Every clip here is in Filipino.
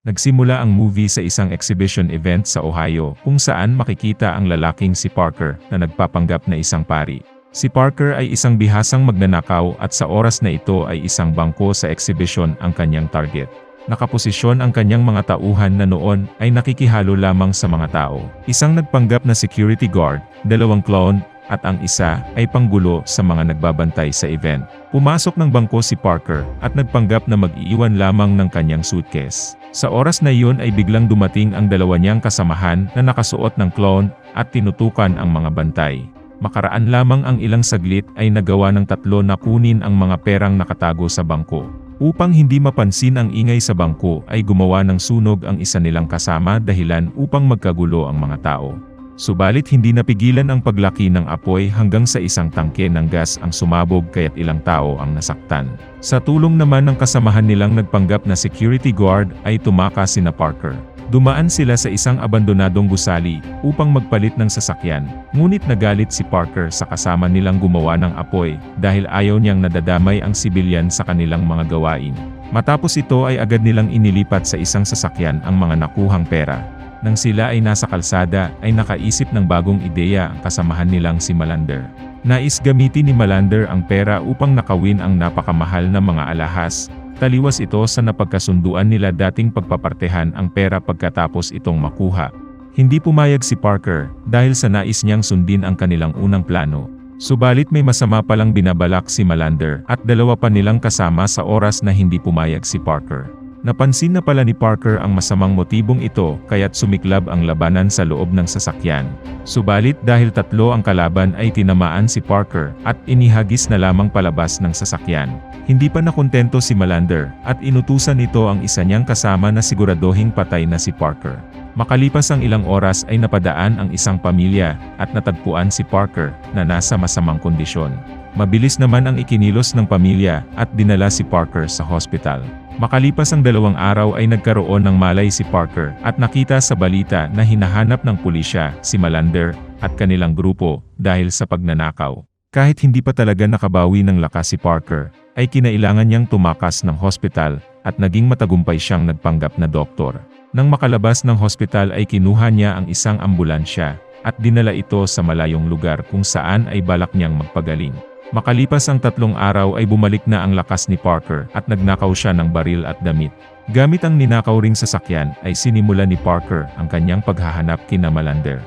Nagsimula ang movie sa isang exhibition event sa Ohio kung saan makikita ang lalaking si Parker na nagpapanggap na isang pari. Si Parker ay isang bihasang magnanakaw at sa oras na ito ay isang bangko sa exhibition ang kanyang target. Nakaposisyon ang kanyang mga tauhan na noon ay nakikihalo lamang sa mga tao. Isang nagpanggap na security guard, 2 clown, at ang isa ay panggulo sa mga nagbabantay sa event. Pumasok ng bangko si Parker at nagpanggap na mag-iiwan lamang ng kanyang suitcase. Sa oras na iyon ay biglang dumating ang dalawa niyang kasamahan na nakasuot ng clown at tinutukan ang mga bantay. Makaraan lamang ang ilang saglit ay nagawa ng tatlo na kunin ang mga perang nakatago sa bangko. Upang hindi mapansin ang ingay sa bangko ay gumawa ng sunog ang isa nilang kasama dahilan upang magkagulo ang mga tao. Subalit hindi napigilan ang paglaki ng apoy hanggang sa isang tangke ng gas ang sumabog kaya't ilang tao ang nasaktan. Sa tulong naman ng kasamahan nilang nagpanggap na security guard ay tumakas sina Parker. Dumaan sila sa isang abandonadong gusali upang magpalit ng sasakyan. Ngunit nagalit si Parker sa kasama nilang gumawa ng apoy dahil ayaw niyang nadadamay ang sibilyan sa kanilang mga gawain. Matapos ito ay agad nilang inilipat sa isang sasakyan ang mga nakuhang pera. Nang sila ay nasa kalsada, ay nakaisip ng bagong ideya ang kasamahan nilang si Melander. Nais gamitin ni Melander ang pera upang nakawin ang napakamahal na mga alahas. Taliwas ito sa napagkasunduan nila dating pagpapartehan ang pera pagkatapos itong makuha. Hindi pumayag si Parker dahil sa nais niyang sundin ang kanilang unang plano. Subalit may masama palang binabalak si Melander at dalawa pa nilang kasama sa oras na hindi pumayag si Parker. Napansin na pala ni Parker ang masamang motibong ito kaya't sumiklab ang labanan sa loob ng sasakyan. Subalit dahil tatlo ang kalaban ay tinamaan si Parker at inihagis na lamang palabas ng sasakyan. Hindi pa nakontento si Melander at inutusan nito ang isa niyang kasama na siguradohing patay na si Parker. Makalipas ang ilang oras ay napadaan ang isang pamilya at natagpuan si Parker na nasa masamang kondisyon. Mabilis naman ang ikinilos ng pamilya at dinala si Parker sa hospital. Makalipas ang 2 araw ay nagkaroon ng malay si Parker at nakita sa balita na hinahanap ng pulisya si Melander at kanilang grupo dahil sa pagnanakaw. Kahit hindi pa talaga nakabawi ng lakas si Parker, ay kinailangan niyang tumakas ng hospital at naging matagumpay siyang nagpanggap na doktor. Nang makalabas ng hospital ay kinuha niya ang isang ambulansya at dinala ito sa malayong lugar kung saan ay balak niyang magpagaling. Makalipas ang 3 araw ay bumalik na ang lakas ni Parker at nagnakaw siya ng baril at damit. Gamit ang ninakaw ring sasakyan ay sinimula ni Parker ang kanyang paghahanap kina Melander.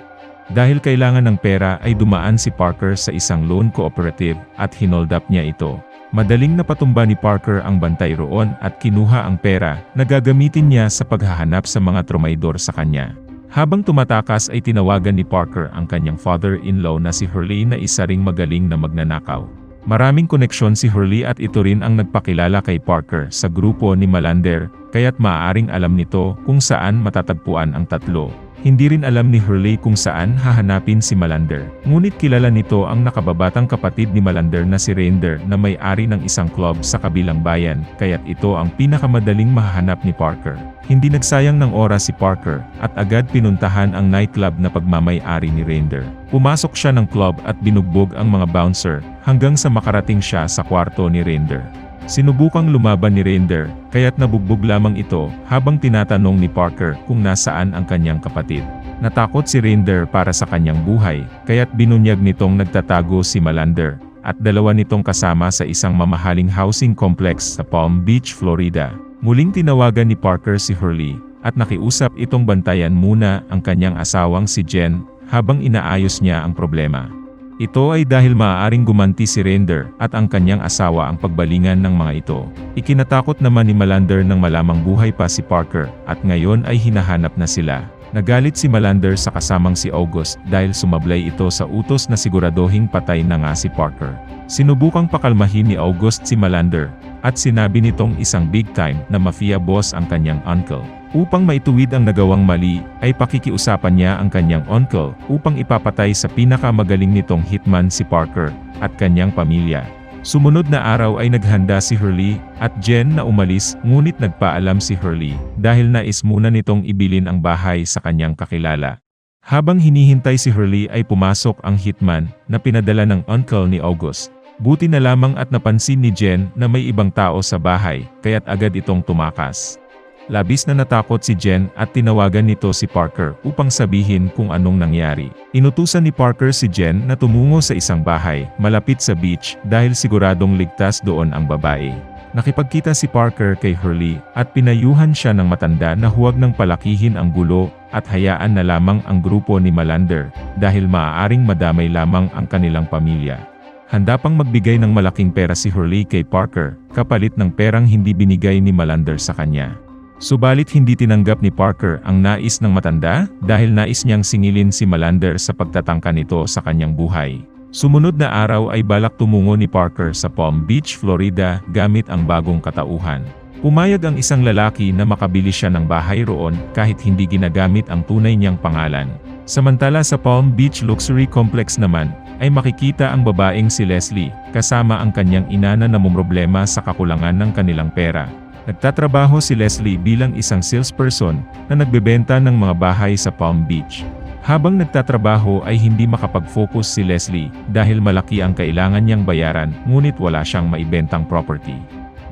Dahil kailangan ng pera ay dumaan si Parker sa isang loan cooperative at hinold up niya ito. Madaling napatumba ni Parker ang bantay roon at kinuha ang pera na gagamitin niya sa paghahanap sa mga trumaydor sa kanya. Habang tumatakas ay tinawagan ni Parker ang kanyang father-in-law na si Hurley na isa ring magaling na magnanakaw. Maraming koneksyon si Hurley at ito rin ang nagpakilala kay Parker sa grupo ni Melander, kaya't maaaring alam nito kung saan matatagpuan ang tatlo. Hindi rin alam ni Hurley kung saan hahanapin si Melander. Ngunit kilala nito ang nakababatang kapatid ni Melander na si Render na may-ari ng isang club sa kabilang bayan, kaya't ito ang pinakamadaling mahahanap ni Parker. Hindi nagsayang ng oras si Parker at agad pinuntahan ang nightclub na pagmamay-ari ni Render. Pumasok siya ng club at binugbog ang mga bouncer hanggang sa makarating siya sa kwarto ni Render. Sinubukang lumaban ni Render, kaya't nabugbog lamang ito habang tinatanong ni Parker kung nasaan ang kanyang kapatid. Natakot si Render para sa kanyang buhay, kaya't binunyag nitong nagtatago si Melander at dalawa nitong kasama sa isang mamahaling housing complex sa Palm Beach, Florida. Muling tinawagan ni Parker si Hurley at nakiusap itong bantayan muna ang kanyang asawang si Jen habang inaayos niya ang problema. Ito ay dahil maaaring gumanti si Render at ang kanyang asawa ang pagbalingan ng mga ito. Ikinatakot naman ni Melander nang malamang buhay pa si Parker at ngayon ay hinahanap na sila. Nagalit si Melander sa kasamang si August dahil sumablay ito sa utos na siguradohing patay na nga si Parker. Sinubukang pakalmahin ni August si Melander at sinabi nitong isang big-time na mafia boss ang kanyang uncle. Upang maituwid ang nagawang mali, ay pakikiusapan niya ang kanyang uncle upang ipapatay sa pinakamagaling nitong hitman si Parker at kanyang pamilya. Sumunod na araw ay naghanda si Hurley at Jen na umalis, ngunit nagpaalam si Hurley dahil nais muna nitong ibilin ang bahay sa kanyang kakilala. Habang hinihintay si Hurley ay pumasok ang hitman na pinadala ng uncle ni August. Buti na lamang at napansin ni Jen na may ibang tao sa bahay, kaya't agad itong tumakas. Labis na natakot si Jen at tinawagan nito si Parker upang sabihin kung anong nangyari. Inutusan ni Parker si Jen na tumungo sa isang bahay malapit sa beach dahil siguradong ligtas doon ang babae. Nakipagkita si Parker kay Hurley at pinayuhan siya ng matanda na huwag nang palakihin ang gulo at hayaan na lamang ang grupo ni Melander dahil maaaring madamay lamang ang kanilang pamilya. Handa pang magbigay ng malaking pera si Hurley kay Parker kapalit ng perang hindi binigay ni Melander sa kanya. Subalit hindi tinanggap ni Parker ang nais ng matanda dahil nais niyang singilin si Melander sa pagtatangka nito sa kanyang buhay. Sumunod na araw ay balak tumungo ni Parker sa Palm Beach, Florida gamit ang bagong katauhan. Pumayag ang isang lalaki na makabili siya ng bahay roon kahit hindi ginagamit ang tunay niyang pangalan. Samantala sa Palm Beach Luxury Complex naman, ay makikita ang babaeng si Leslie kasama ang kanyang ina na namumroblema sa kakulangan ng kanilang pera. Nagtatrabaho si Leslie bilang isang salesperson na nagbebenta ng mga bahay sa Palm Beach. Habang nagtatrabaho ay hindi makapag-focus si Leslie dahil malaki ang kailangan niyang bayaran ngunit wala siyang maibentang property.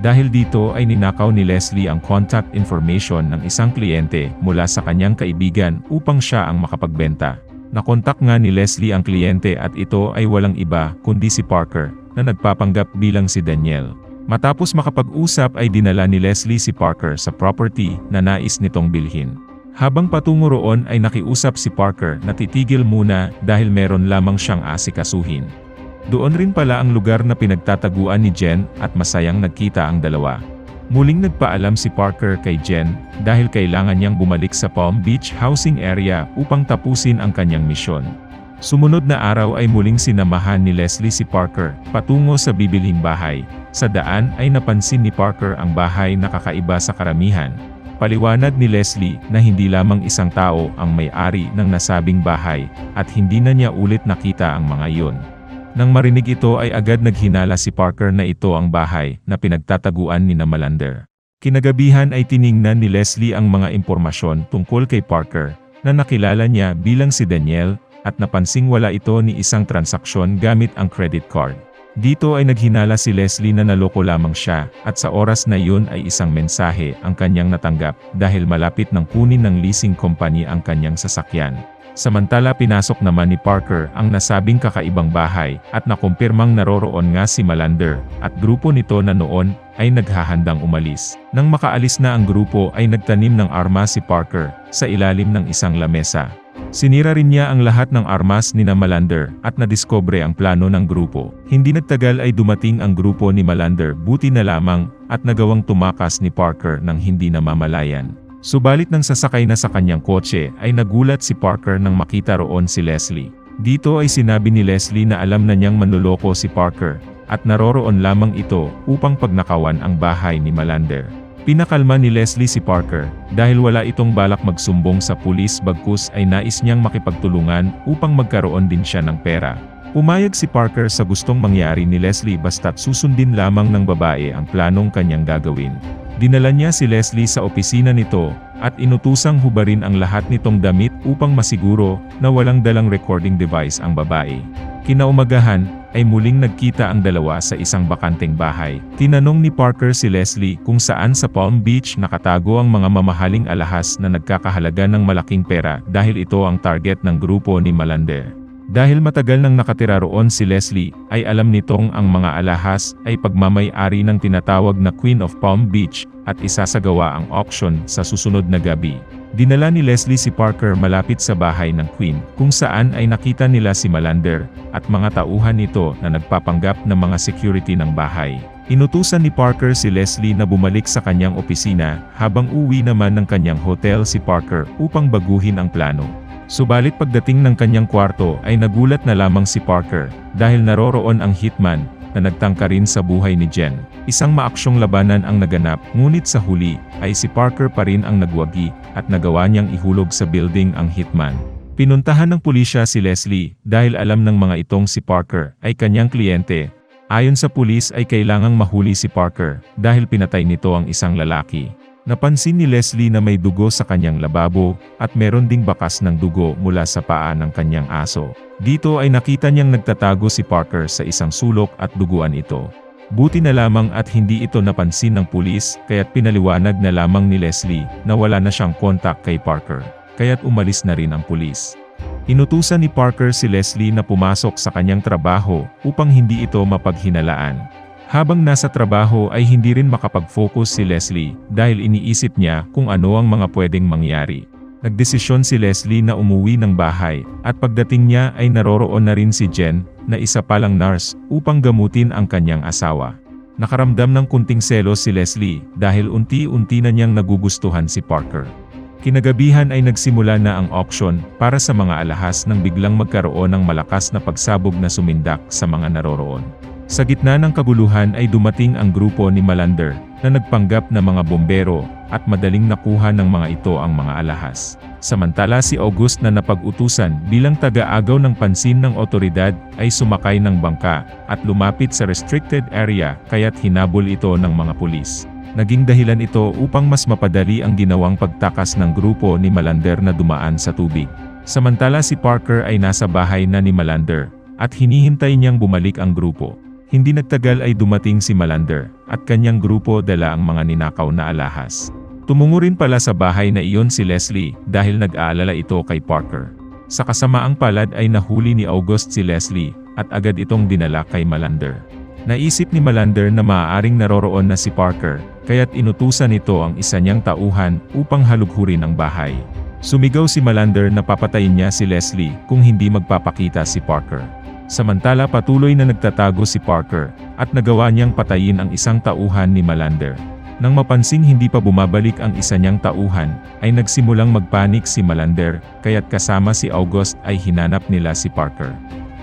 Dahil dito ay ninakaw ni Leslie ang contact information ng isang kliyente mula sa kanyang kaibigan upang siya ang makapagbenta. Nakontak nga ni Leslie ang kliyente at ito ay walang iba kundi si Parker na nagpapanggap bilang si Daniel. Matapos makapag-usap ay dinala ni Leslie si Parker sa property na nais nitong bilhin. Habang patungo roon ay nakiusap si Parker na titigil muna dahil meron lamang siyang asikasuhin. Doon rin pala ang lugar na pinagtataguan ni Jen at masayang nagkita ang dalawa. Muling nagpaalam si Parker kay Jen dahil kailangan niyang bumalik sa Palm Beach housing area upang tapusin ang kanyang misyon. Sumunod na araw ay muling sinamahan ni Leslie si Parker patungo sa bibilhing bahay. Sa daan ay napansin ni Parker ang bahay na kakaiba sa karamihan. Paliwanag ni Leslie na hindi lamang isang tao ang may-ari ng nasabing bahay at hindi na niya ulit nakita ang mga iyon. Nang marinig ito ay agad naghinala si Parker na ito ang bahay na pinagtataguan ni Melander. Kinagabihan ay tiningnan ni Leslie ang mga impormasyon tungkol kay Parker na nakilala niya bilang si Daniel at napansing wala ito ni isang transaksyon gamit ang credit card. Dito ay naghinala si Leslie na naloko lamang siya at sa oras na yun ay isang mensahe ang kanyang natanggap dahil malapit ng kunin ng leasing company ang kanyang sasakyan. Samantala pinasok naman ni Parker ang nasabing kakaibang bahay at nakumpirmang naroroon nga si Melander at grupo nito na noon ay naghahandang umalis. Nang makaalis na ang grupo ay nagtanim ng arma si Parker sa ilalim ng isang lamesa. Sinira rin niya ang lahat ng armas ni Melander at nadiskobre ang plano ng grupo. Hindi nagtagal ay dumating ang grupo ni Melander buti na lamang at nagawang tumakas ni Parker nang hindi namamalayan. Subalit nang sasakay na sa kanyang kotse ay nagulat si Parker nang makita roon si Leslie. Dito ay sinabi ni Leslie na alam na niyang manloloko si Parker at naroroon lamang ito upang pagnakawan ang bahay ni Melander. Pinakalma ni Leslie si Parker dahil wala itong balak magsumbong sa pulis bagkus ay nais niyang makipagtulungan upang magkaroon din siya ng pera. Pumayag si Parker sa gustong mangyari ni Leslie basta't susundin lamang ng babae ang planong kanyang gagawin. Dinala niya si Leslie sa opisina nito at inutusang hubarin ang lahat nitong damit upang masiguro na walang dalang recording device ang babae. Kinaumagahan ay muling nagkita ang dalawa sa isang bakanteng bahay. Tinanong ni Parker si Leslie kung saan sa Palm Beach nakatago ang mga mamahaling alahas na nagkakahalaga ng malaking pera dahil ito ang target ng grupo ni Melander. Dahil matagal nang nakatira roon si Leslie, ay alam nitong ang mga alahas ay pagmamay-ari ng tinatawag na Queen of Palm Beach at isasagawa ang auction sa susunod na gabi. Dinala ni Leslie si Parker malapit sa bahay ng Queen, kung saan ay nakita nila si Melander at mga tauhan nito na nagpapanggap ng mga security ng bahay. Inutusan ni Parker si Leslie na bumalik sa kanyang opisina habang uwi naman ng kanyang hotel si Parker upang baguhin ang plano. Subalit pagdating ng kanyang kwarto ay nagulat na lamang si Parker dahil naroroon ang hitman na nagtangka rin sa buhay ni Jen. Isang maaksyong labanan ang naganap ngunit sa huli ay si Parker pa rin ang nagwagi at nagawa niyang ihulog sa building ang hitman. Pinuntahan ng pulisya si Leslie dahil alam ng mga itong si Parker ay kanyang kliyente. Ayon sa pulis ay kailangang mahuli si Parker dahil pinatay nito ang isang lalaki. Napansin ni Leslie na may dugo sa kanyang lababo at meron ding bakas ng dugo mula sa paa ng kanyang aso. Dito ay nakita niyang nagtatago si Parker sa isang sulok at duguan ito. Buti na lamang at hindi ito napansin ng pulis, kaya't pinaliwanag na lamang ni Leslie na wala na siyang kontak kay Parker, kaya't umalis na rin ang pulis. Inutusan ni Parker si Leslie na pumasok sa kanyang trabaho upang hindi ito mapaghinalaan. Habang nasa trabaho ay hindi rin makapag-focus si Leslie dahil iniisip niya kung ano ang mga pwedeng mangyari. Nagdesisyon si Leslie na umuwi ng bahay, at pagdating niya ay naroroon na rin si Jen, na isa palang nurse, upang gamutin ang kanyang asawa. Nakaramdam ng kunting selos si Leslie dahil unti-unti na niyang nagugustuhan si Parker. Kinagabihan ay nagsimula na ang auction para sa mga alahas nang biglang magkaroon ng malakas na pagsabog na sumindak sa mga naroroon. Sa gitna ng kaguluhan ay dumating ang grupo ni Malander, na nagpanggap na mga bombero, at madaling nakuha ng mga ito ang mga alahas. Samantala si August na napag-utusan bilang taga-agaw ng pansin ng otoridad ay sumakay ng bangka at lumapit sa restricted area kaya't hinabol ito ng mga pulis. Naging dahilan ito upang mas mapadali ang ginawang pagtakas ng grupo ni Malander na dumaan sa tubig. Samantala si Parker ay nasa bahay na ni Malander at hinihintay niyang bumalik ang grupo. Hindi nagtagal ay dumating si Malander at kanyang grupo dala ang mga ninakaw na alahas. Tumungo rin pala sa bahay na iyon si Leslie dahil nag-aalala ito kay Parker. Sa kasamaang palad ay nahuli ni August si Leslie at agad itong dinala kay Malander. Naisip ni Malander na maaaring naroroon na si Parker, kaya't inutusan nito ang isa niyang tauhan upang halughurin ang bahay. Sumigaw si Malander na papatayin niya si Leslie kung hindi magpapakita si Parker. Samantala patuloy na nagtatago si Parker, at nagawa niyang patayin ang isang tauhan ni Malander. Nang mapansing hindi pa bumabalik ang isa niyang tauhan, ay nagsimulang magpanik si Malander, kaya't kasama si August ay hinanap nila si Parker.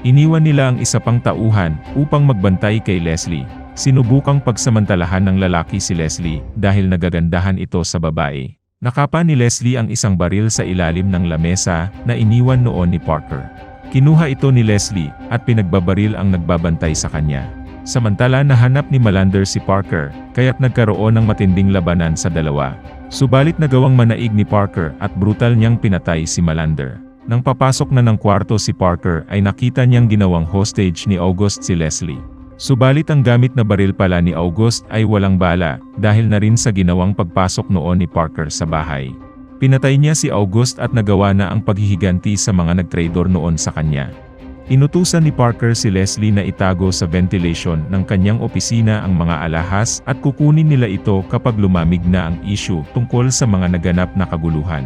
Iniwan nila ang isa pang tauhan upang magbantay kay Leslie. Sinubukang pagsamantalahan ng lalaki si Leslie dahil nagagandahan ito sa babae. Nakapa ni Leslie ang isang baril sa ilalim ng lamesa na iniwan noon ni Parker. Kinuha ito ni Leslie at pinagbabaril ang nagbabantay sa kanya. Samantala nahanap ni Malander si Parker, kaya't nagkaroon ng matinding labanan sa dalawa. Subalit nagawang manaig ni Parker at brutal niyang pinatay si Malander. Nang papasok na ng kwarto si Parker ay nakita niyang ginawang hostage ni August si Leslie. Subalit ang gamit na baril pala ni August ay walang bala dahil na rin sa ginawang pagpasok noon ni Parker sa bahay. Pinatay niya si August at nagawa na ang paghihiganti sa mga nagtraidor noon sa kanya. Inutusan ni Parker si Leslie na itago sa ventilation ng kanyang opisina ang mga alahas at kukunin nila ito kapag lumamig na ang issue tungkol sa mga naganap na kaguluhan.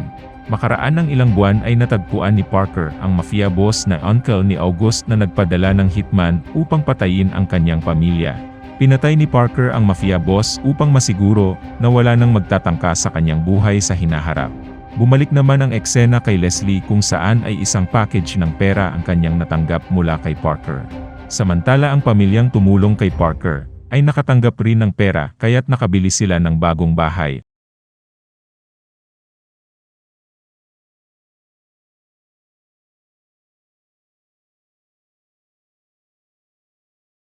Makaraan ng ilang buwan ay natagpuan ni Parker ang mafia boss na uncle ni August na nagpadala ng hitman upang patayin ang kanyang pamilya. Pinatay ni Parker ang mafia boss upang masiguro na wala nang magtatangka sa kanyang buhay sa hinaharap. Bumalik naman ang eksena kay Leslie kung saan ay isang package ng pera ang kanyang natanggap mula kay Parker. Samantala ang pamilyang tumulong kay Parker ay nakatanggap rin ng pera kaya't nakabili sila ng bagong bahay